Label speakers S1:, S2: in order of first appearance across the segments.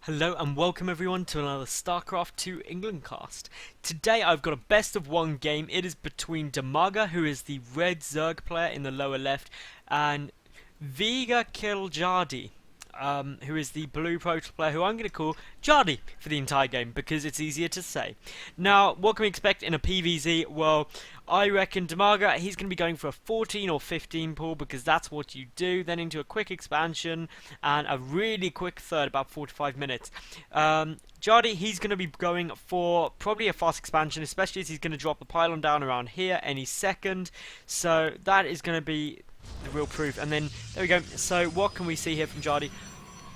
S1: Hello and welcome everyone to another StarCraft 2 England cast. Today I've got a best of one game. It is between DIMAGA, who is the red Zerg player in the lower left, and Vegakiljardi, who is the blue Protoss player, who I'm going to call Jardi for the entire game because it's easier to say. Now, what can we expect in a PvZ? Well, I reckon DIMAGA, he's going to be going for a 14 or 15 pull because that's what you do, then into a quick expansion and a really quick third, about 45 minutes. Jardi, he's going to be going for probably a fast expansion, especially as he's going to drop the pylon down around here any second. So that is going to be the real proof. And then, there we go. So what can we see here from Jardi?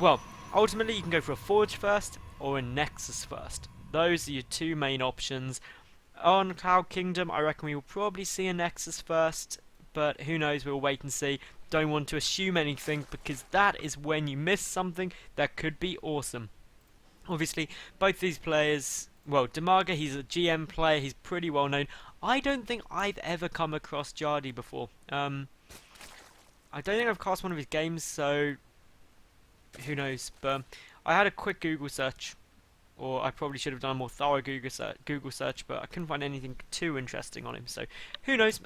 S1: Well, ultimately you can go for a Forge first or a Nexus first. Those are your two main options. On Cloud Kingdom, I reckon we will probably see a Nexus first, but who knows, we'll wait and see. Don't want to assume anything, because that is when you miss something that could be awesome. Obviously, both these players, well, DIMAGA, he's a GM player, he's pretty well known. I don't think I've ever come across Jardi before. I don't think I've cast one of his games, so who knows, but I had a quick Google search. Or I probably should have done a more thorough Google search, but I couldn't find anything too interesting on him, so who knows.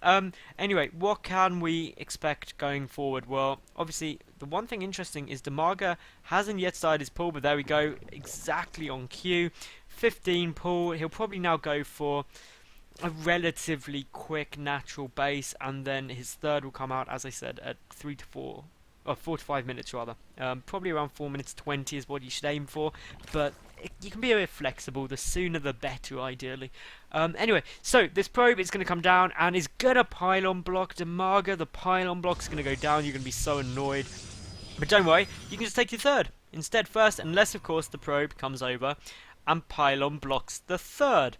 S1: Anyway, what can we expect going forward? Well, obviously, the one thing interesting is DIMAGA hasn't yet started his pull, but there we go, exactly on cue. 15 pull, he'll probably now go for a relatively quick natural base, and then his third will come out, as I said, at 4 to 5 minutes rather. Probably around 4 minutes 20 is what you should aim for, but you can be a bit flexible. The sooner the better, ideally. Anyway, so this probe is going to come down and is going to pylon block DIMAGA. The pylon block is going to go down. You're going to be so annoyed. But don't worry, you can just take your third instead first, unless, of course, the probe comes over and pylon blocks the third.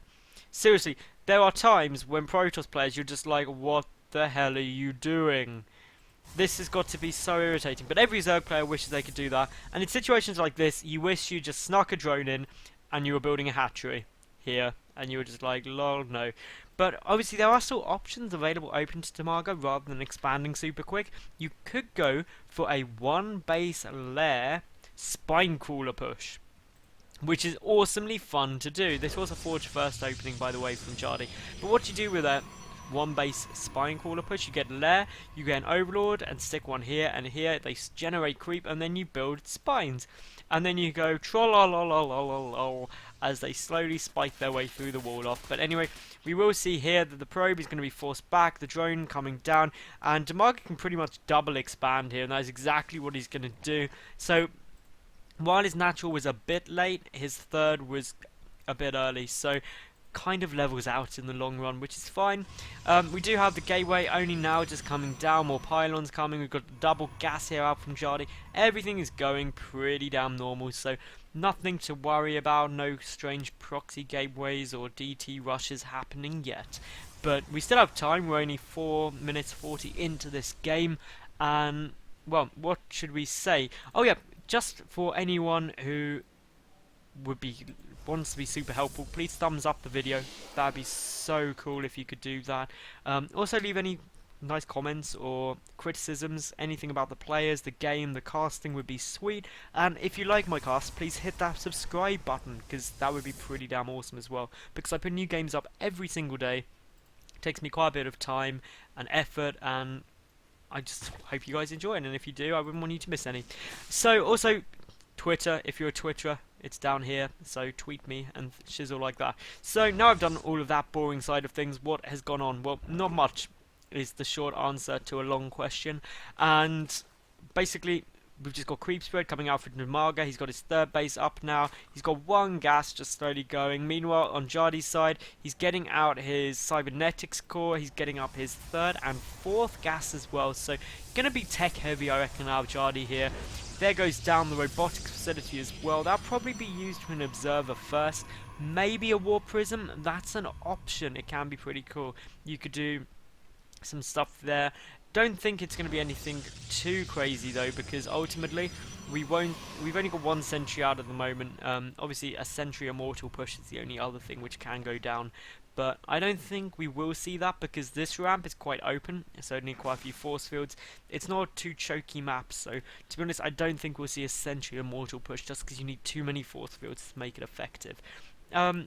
S1: Seriously, there are times when Protoss players, you're just like, what the hell are you doing? This has got to be so irritating, but every Zerg player wishes they could do that. And in situations like this, you wish you just snuck a drone in and you were building a hatchery here, and you were just like, lol, no. But obviously there are still options available open to DIMAGA rather than expanding super quick. You could go for a one base lair spine crawler push, which is awesomely fun to do. This was a Forge first opening, by the way, from Jardi. But what you do with that one base spine crawler push, you get a lair, you get an overlord and stick one here and here, they generate creep, and then you build spines, and then you go trollololololol as they slowly spike their way through the wall off. But anyway, we will see here that the probe is going to be forced back, the drone coming down, and DIMAGA can pretty much double expand here, and that is exactly what he's going to do. So while his natural was a bit late, his third was a bit early, so kind of levels out in the long run, which is fine. We do have the gateway only now just coming down, more pylons coming, we've got double gas here out from Jardi. Everything is going pretty damn normal, so nothing to worry about, no strange proxy gateways or DT rushes happening yet. But we still have time, we're only 4 minutes 40 into this game, and well, what should we say? Oh yeah, just for anyone who wants to be super helpful, please thumbs up the video. That'd be so cool if you could do that. Also leave any nice comments or criticisms, anything about the players, the game, the casting would be sweet. And if you like my cast, please hit that subscribe button, because that would be pretty damn awesome as well, because I put new games up every single day. It takes me quite a bit of time and effort, and I just hope you guys enjoy it, and if you do, I wouldn't want you to miss any. So also Twitter, if you're a Twitterer, it's down here, so tweet me and shizzle like that. So now I've done all of that boring side of things, what has gone on? Well, not much is the short answer to a long question. And basically, we've just got creep spread coming out from DIMAGA. He's got his third base up now. He's got one gas just slowly going. Meanwhile, on Jardi's side, he's getting out his cybernetics core. He's getting up his third and fourth gas as well. So, going to be tech heavy, I reckon, out of Jardi here. There goes down the robotics facility as well. That'll probably be used for an observer first. Maybe a war prism. That's an option. It can be pretty cool. You could do some stuff there. Don't think it's going to be anything too crazy though, because ultimately We've only got one sentry out at the moment. Obviously, a sentry immortal push is the only other thing which can go down. But I don't think we will see that because this ramp is quite open. It's only quite a few force fields. It's not a too choky map, so to be honest, I don't think we'll see a sentry immortal push just because you need too many force fields to make it effective.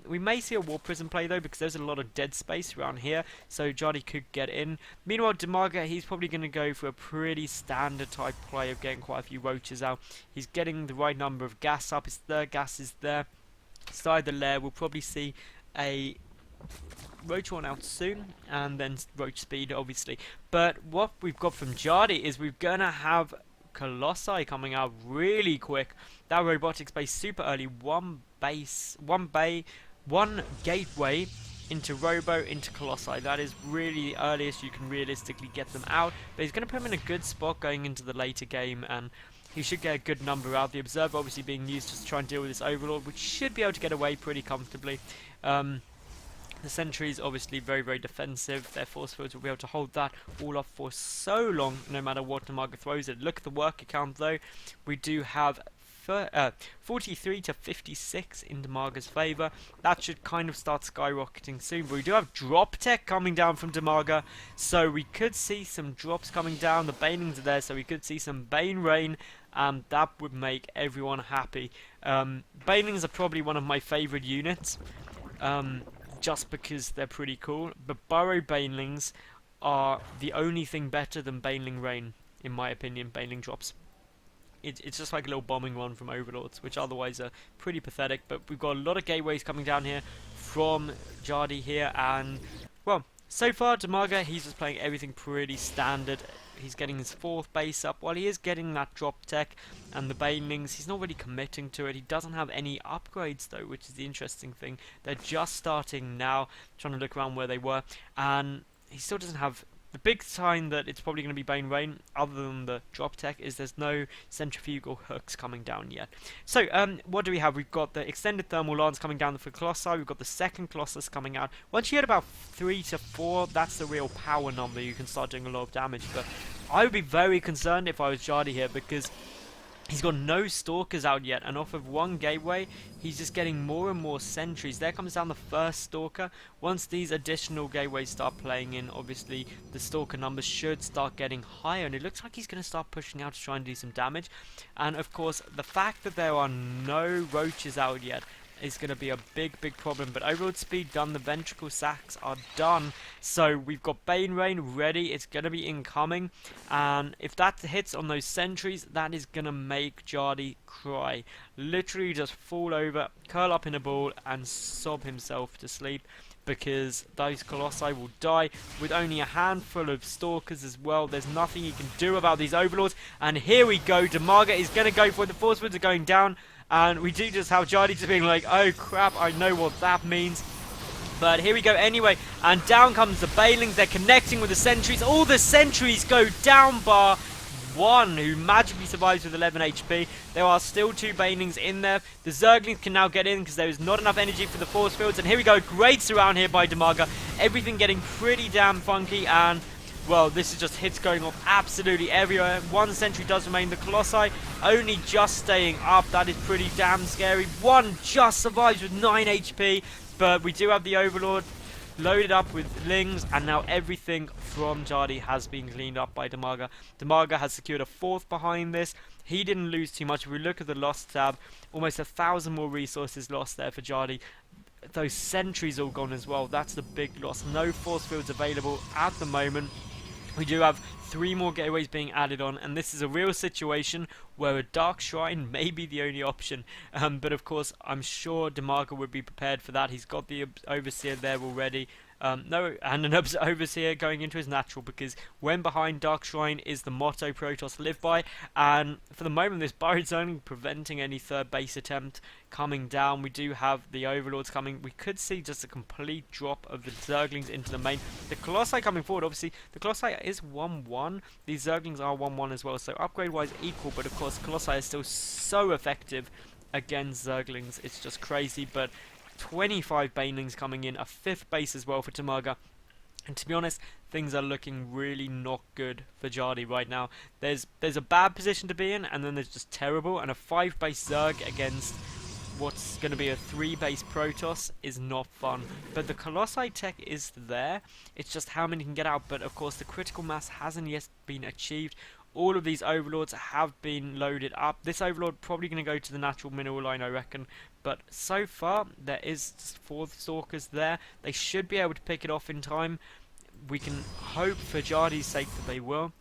S1: We may see a Warp Prism play though because there's a lot of dead space around here, so Jardi could get in. Meanwhile, DIMAGA, he's probably going to go for a pretty standard type play of getting quite a few roaches out. He's getting the right number of gas up. His third gas is there. Side the lair, we'll probably see a roach one out soon, and then roach speed obviously. But what we've got from Jardi is we're going to have Colossi coming out really quick. That robotics base super early. One gateway into Robo, into Colossi. That is really the earliest you can realistically get them out. But he's going to put him in a good spot going into the later game, and he should get a good number out. The Observer obviously being used just to try and deal with this Overlord, which should be able to get away pretty comfortably. The sentries obviously very, very defensive. Their force fields will be able to hold that all off for so long, no matter what DIMAGA throws it. Look at the worker count though. We do have 43 to 56 in DIMAGA's favour. That should kind of start skyrocketing soon. But we do have drop tech coming down from DIMAGA, so we could see some drops coming down. The Banelings are there, so we could see some Bane Rain, and that would make everyone happy. Banelings are probably one of my favourite units. Just because they're pretty cool, but Burrow Banelings are the only thing better than Baneling Rain, in my opinion. Baneling drops. It's just like a little bombing run from Overlords, which otherwise are pretty pathetic, but we've got a lot of gateways coming down here from Jardi here, and, well, so far DIMAGA, he's just playing everything pretty standard. He's getting his fourth base up. While he is getting that drop tech and the Banelings, he's not really committing to it. He doesn't have any upgrades though, which is the interesting thing. They're just starting now, trying to look around where they were, and he still doesn't have. The big sign that it's probably going to be Bane Rain, other than the drop tech, is there's no centrifugal hooks coming down yet. So, what do we have? We've got the extended thermal lance coming down for Colossi. We've got the second Colossus coming out. Once you hit about 3 to 4, that's the real power number. You can start doing a lot of damage. But I would be very concerned if I was Jardi here, because he's got no stalkers out yet, and off of one gateway, he's just getting more and more sentries. There comes down the first stalker. Once these additional gateways start playing in, obviously the stalker numbers should start getting higher, and it looks like he's going to start pushing out to try and do some damage. And of course, the fact that there are no roaches out yet is going to be a big problem. But overload speed done, the ventricle sacks are done, so we've got Bane Rain ready. It's going to be incoming, and if that hits on those sentries, that is going to make Jardi cry. Literally just fall over, curl up in a ball, and sob himself to sleep, because those Colossi will die with only a handful of stalkers as well. There's nothing he can do about these Overlords, and here we go. DIMAGA is going to go for it. The force fields are going down, and we do just have Jardi just being like, oh crap, I know what that means. But here we go anyway, and down comes the Banelings. They're connecting with the sentries. All the sentries go down, bar one, who magically survives with 11 HP. There are still 2 Banelings in there. The Zerglings can now get in because there is not enough energy for the force fields. And here we go, great surround here by DIMAGA. Everything getting pretty damn funky, and well, this is just hits going off absolutely everywhere. One sentry does remain. The Colossi only just staying up. That is pretty damn scary. One just survives with 9 HP. But we do have the Overlord loaded up with Lings, and now everything from Jardi has been cleaned up by DIMAGA. DIMAGA has secured a 4th behind this. He didn't lose too much. If we look at the lost tab, almost 1,000 more resources lost there for Jardi. Those sentries all gone as well. That's the big loss. No force fields available at the moment. We do have 3 more gateways being added on, and this is a real situation where a Dark Shrine may be the only option. But of course, I'm sure DIMAGA would be prepared for that. He's got the Overseer there already. And an Overseer going into his natural, because when behind Dark Shrine is the motto Protoss live by, and for the moment this Burrowed Zoning preventing any third base attempt coming down. We do have the Overlords coming. We could see just a complete drop of the Zerglings into the main. The Colossi coming forward, obviously the Colossi is 1-1, these Zerglings are 1-1 as well, so upgrade wise equal, but of course Colossi is still so effective against Zerglings, it's just crazy. But 25 Banelings coming in, a 5th base as well for DIMAGA. And to be honest, things are looking really not good for Jardi right now. There's a bad position to be in, and then there's just terrible. And a 5-base Zerg against what's going to be a 3-base Protoss is not fun. But the Colossi tech is there. It's just how many can get out. But of course, the critical mass hasn't yet been achieved. All of these Overlords have been loaded up. This Overlord probably going to go to the natural mineral line, I reckon. But so far, there is 4 Stalkers there. They should be able to pick it off in time. We can hope for Jardi's sake that they will.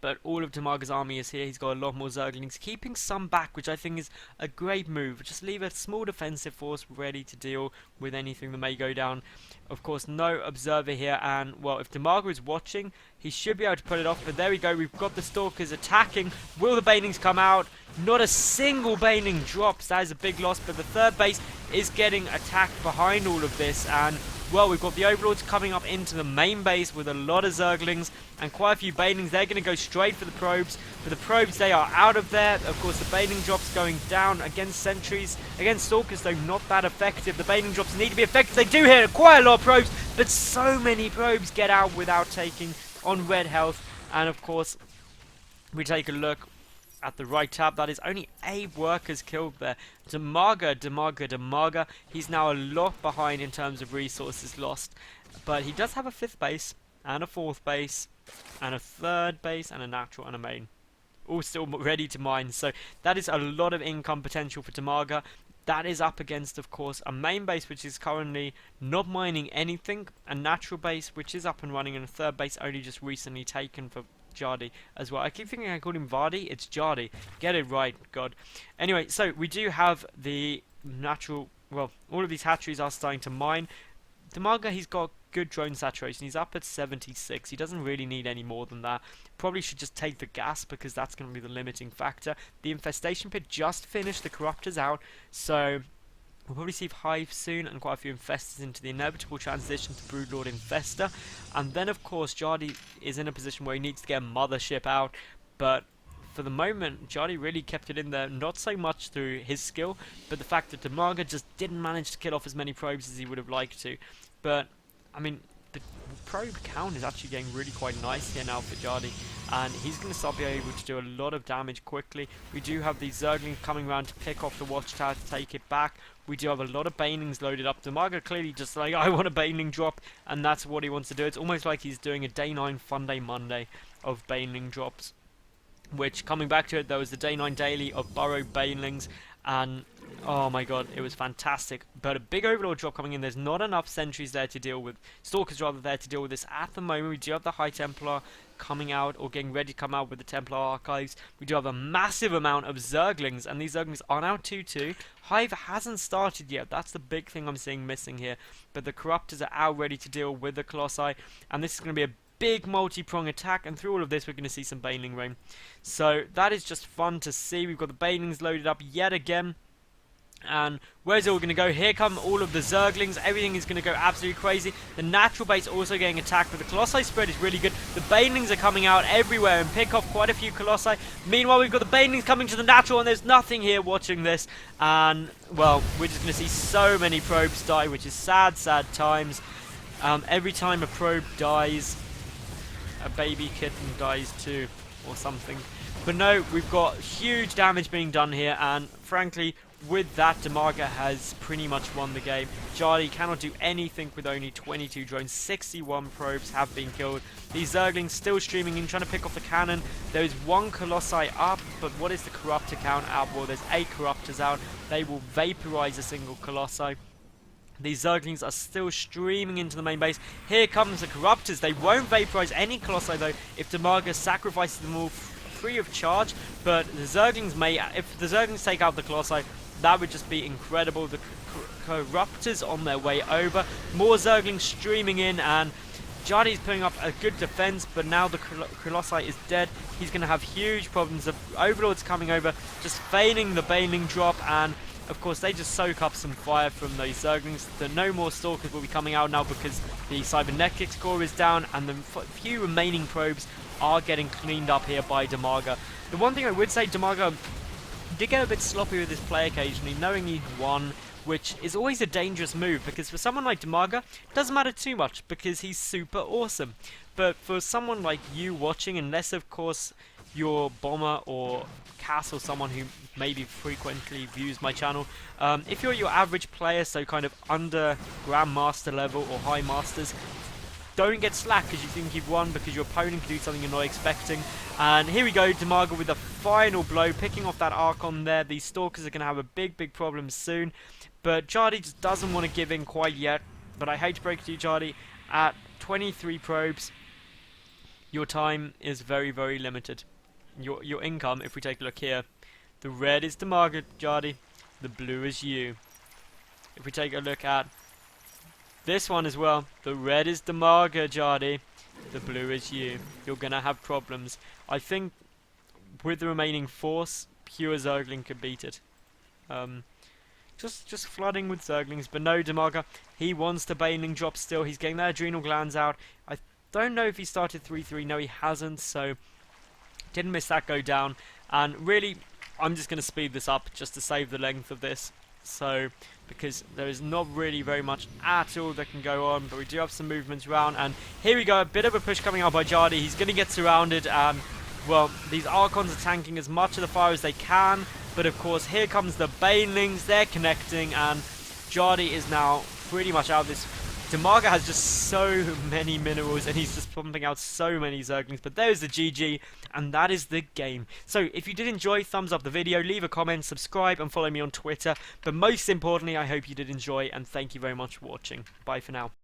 S1: But all of DIMAGA's army is here. He's got a lot more Zerglings, keeping some back, which I think is a great move. Just leave a small defensive force ready to deal with anything that may go down. Of course, no Observer here, and, well, if DIMAGA is watching, he should be able to pull it off. But there we go, we've got the Stalkers attacking. Will the Banelings come out? Not a single Baneling drops. That is a big loss, but the 3rd base is getting attacked behind all of this, and well, we've got the Overlords coming up into the main base with a lot of Zerglings and quite a few Banelings. They're going to go straight for the probes. For the probes, they are out of there. Of course, the Baneling drops going down against sentries. Against Stalkers, though, not that effective. The Baneling drops need to be effective. They do hit quite a lot of probes, but so many probes get out without taking on red health. And, of course, we take a look at the right tab. That is only 8 workers killed there. DIMAGA. He's now a lot behind in terms of resources lost. But he does have a 5th base, and a 4th base, and a 3rd base, and a natural and a main. All still ready to mine. So that is a lot of income potential for DIMAGA. That is up against, of course, a main base which is currently not mining anything, a natural base which is up and running, and a 3rd base only just recently taken for Jardi as well. I keep thinking I called him Vardy. It's Jardi. Get it right, God. Anyway, so we do have the natural, well, all of these hatcheries are starting to mine. DIMAGA, he's got good drone saturation. He's up at 76. He doesn't really need any more than that. Probably should just take the gas because that's going to be the limiting factor. The infestation pit just finished. The corruptor's out. So we'll probably see Hive soon and quite a few infestors into the inevitable transition to Broodlord Infestor. And then, of course, Jardi is in a position where he needs to get a Mothership out. But for the moment, Jardi really kept it in there, not so much through his skill, but the fact that DIMAGA just didn't manage to kill off as many probes as he would have liked to. But, I mean, the probe count is actually getting really quite nice here now for Jardi, and he's going to start being able to do a lot of damage quickly. We do have these Zerglings coming around to pick off the Watchtower to take it back. We do have a lot of Banelings loaded up. DIMAGA clearly just like, I want a Baneling drop, and that's what he wants to do. It's almost like he's doing a day 9 fun day Monday of Baneling drops. Which, coming back to it, there was the day 9 daily of burrow Banelings, and oh my god, it was fantastic. But a big Overlord drop coming in. There's not enough sentries there to deal with, Stalkers rather, there to deal with this at the moment. We do have the High Templar coming out, or getting ready to come out with the Templar Archives. We do have a massive amount of Zerglings, and these Zerglings are now 2-2. Hive hasn't started yet. That's the big thing I'm seeing missing here. But the Corruptors are out ready to deal with the Colossi, and this is going to be a big multi-prong attack, and through all of this we're going to see some Baneling rain. So that is just fun to see. We've got the Banelings loaded up yet again. And where's it all going to go? Here come all of the Zerglings. Everything is going to go absolutely crazy. The natural base also getting attacked, but the Colossi spread is really good. The Banelings are coming out everywhere and pick off quite a few Colossi. Meanwhile, we've got the Banelings coming to the natural, and there's nothing here watching this. And, well, we're just going to see so many probes die, which is sad, sad times. Every time a probe dies, a baby kitten dies too, or something. But no, we've got huge damage being done here, and frankly, with that, DIMAGA has pretty much won the game. Jardi cannot do anything with only 22 drones. 61 probes have been killed. These Zerglings still streaming in, trying to pick off the cannon. There is 1 Colossi up, but what is the Corruptor count out? Well, there's 8 Corruptors out. They will vaporize a single Colossi. These Zerglings are still streaming into the main base. Here comes the Corruptors. They won't vaporize any Colossi, though, if DIMAGA sacrifices them all free of charge. But the Zerglings may, if the Zerglings take out the Colossi, that would just be incredible. The Corruptors on their way over. More Zerglings streaming in, and Jardi's putting up a good defense, but now the Colossi is dead. He's going to have huge problems. The Overlord's coming over, just feigning the Baneling drop, and of course they just soak up some fire from those Zerglings. No more Stalkers will be coming out now because the Cybernetics core is down, and the few remaining probes are getting cleaned up here by DIMAGA. The one thing I would say, DIMAGA did get a bit sloppy with his play occasionally, knowing he'd won. which is always a dangerous move, because for someone like DIMAGA, it doesn't matter too much, because he's super awesome. But for someone like you watching, unless of course you're Bomber or Cass or someone who maybe frequently views my channel, if you're your average player, so kind of under Grandmaster level or High Masters, don't get slack because you think you've won, because your opponent can do something you're not expecting. And here we go, DIMAGA with the final blow, picking off that Archon there. These Stalkers are going to have a big problem soon. But Jardi just doesn't want to give in quite yet. But I hate to break it to you, Jardi, at 23 probes, your time is very limited. Your income, if we take a look here, the red is DIMAGA, Jardi, the blue is you. If we take a look at this one as well, the red is DIMAGA, Jardi, the blue is you. You're gonna have problems. I think with the remaining force, pure Zergling could beat it. Just flooding with Zerglings, but no, DIMAGA, he wants the Baneling drop still. He's getting their adrenal glands out. I don't know if he started 3-3. No, he hasn't, so didn't miss that go down. And really, I'm just going to speed this up just to save the length of this. So, because there is not really very much at all that can go on, but we do have some movements around. And here we go, a bit of a push coming out by Jardi. He's going to get surrounded, and well, these Archons are tanking as much of the fire as they can. But of course, here comes the Banelings. They're connecting, and Jardi is now pretty much out of this. DIMAGA has just so many minerals, and he's just pumping out so many Zerglings. But there's the GG, and that is the game. So if you did enjoy, thumbs up the video, leave a comment, subscribe, and follow me on Twitter. But most importantly, I hope you did enjoy, and thank you very much for watching. Bye for now.